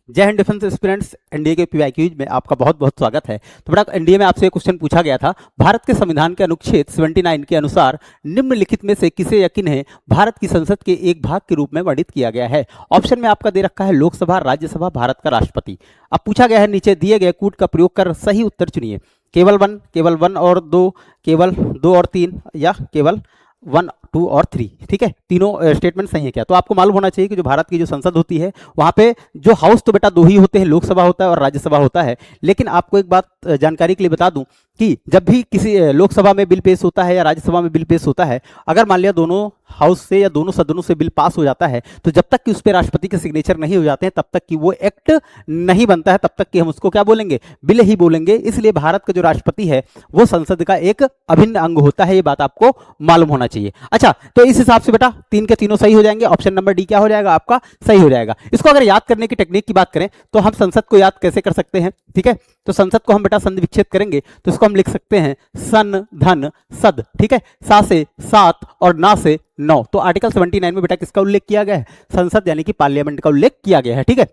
जय Hind defence aspirants. NDA के PYQs में आपका बहुत बहुत स्वागत है। तो बेटा, एनडीए में आपसे एक क्वेश्चन पूछा गया था, भारत के संविधान के अनुच्छेद 79 के अनुसार निम्नलिखित में से किसे यकीन है भारत की संसद के एक भाग के रूप में वर्णित किया गया है। ऑप्शन में आपका दे रखा है लोकसभा, राज्यसभा, भारत का राष्ट्रपति। अब पूछा गया है नीचे दिए गए कूट का प्रयोग कर सही उत्तर चुनिए। केवल वन और दो, केवल दो और तीन, या केवल 1, 2 और 3। ठीक है, तीनों स्टेटमेंट सही है क्या? तो आपको मालूम होना चाहिए कि जो भारत की जो संसद होती है वहां पे जो हाउस तो बेटा दो ही होते हैं, लोकसभा होता है और राज्यसभा होता है। लेकिन आपको एक बात जानकारी के लिए बता दूं कि जब भी किसी लोकसभा में बिल पेश होता है या राज्यसभा में बिल पेश होता है, अगर मान लिया दोनों हाउस से या दोनों सदनों से बिल पास हो जाता है, तो जब तक कि उस पर राष्ट्रपति के सिग्नेचर नहीं हो जाते हैं तब तक कि वो एक्ट नहीं बनता है, तब तक कि हम उसको क्या बोलेंगे, बिल ही बोलेंगे। इसलिए भारत का जो राष्ट्रपति है वो संसद का एक अभिन्न अंग होता है, ये बात आपको मालूम होना चाहिए। अच्छा, तो इस हिसाब से बेटा तीन के तीनों सही हो जाएंगे। ऑप्शन नंबर डी क्या हो जाएगा आपका, सही हो जाएगा। इसको अगर याद करने की टेक्निक की बात करें तो हम संसद को याद कैसे कर सकते हैं? ठीक है, तो संसद को हम बेटा संधि विच्छेद करेंगे तो इसको हम लिख सकते हैं सन धन सद। ठीक है, सा से 7 और ना से 9। तो आर्टिकल 79 में बेटा किसका उल्लेख किया गया है? संसद यानी कि पार्लियामेंट का उल्लेख किया गया है। ठीक है,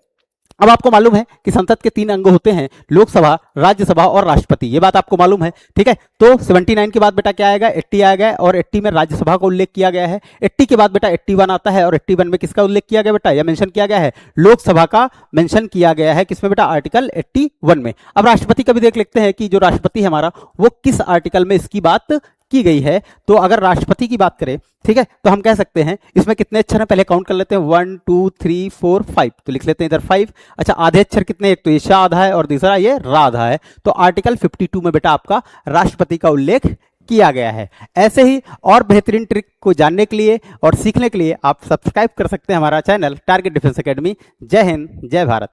अब आपको मालूम है कि संसद के 3 अंग होते हैं, लोकसभा, राज्यसभा और राष्ट्रपति। ये बात आपको मालूम है। ठीक है, तो 79 के बाद बेटा क्या आएगा, 80 आएगा, और 80 में राज्यसभा का उल्लेख किया गया है। 80 के बाद बेटा 81 आता है, और 81 में किसका उल्लेख किया गया बेटा, या मेंशन किया गया है, लोकसभा का मेंशन किया गया है। किसमें बेटा, आर्टिकल 81 में। अब राष्ट्रपति का भी देख लेते हैं कि जो राष्ट्रपति है हमारा वो किस आर्टिकल में इसकी बात की गई है। तो अगर राष्ट्रपति की बात करें, ठीक है, तो हम कह सकते हैं इसमें कितने अक्षर हैं, पहले काउंट कर लेते हैं, 1 2 3 4 5। तो लिख लेते हैं इधर 5। अच्छा, आधे अक्षर कितने, एक तो ये शा आधा है और दूसरा ये रा आधा है। तो आर्टिकल 52 में बेटा आपका राष्ट्रपति का उल्लेख किया गया है। ऐसे ही और बेहतरीन ट्रिक को जानने के लिए और सीखने के लिए आप सब्सक्राइब कर सकते हैं हमारा चैनल टारगेट डिफेंस एकेडमी। जय हिंद, जय भारत।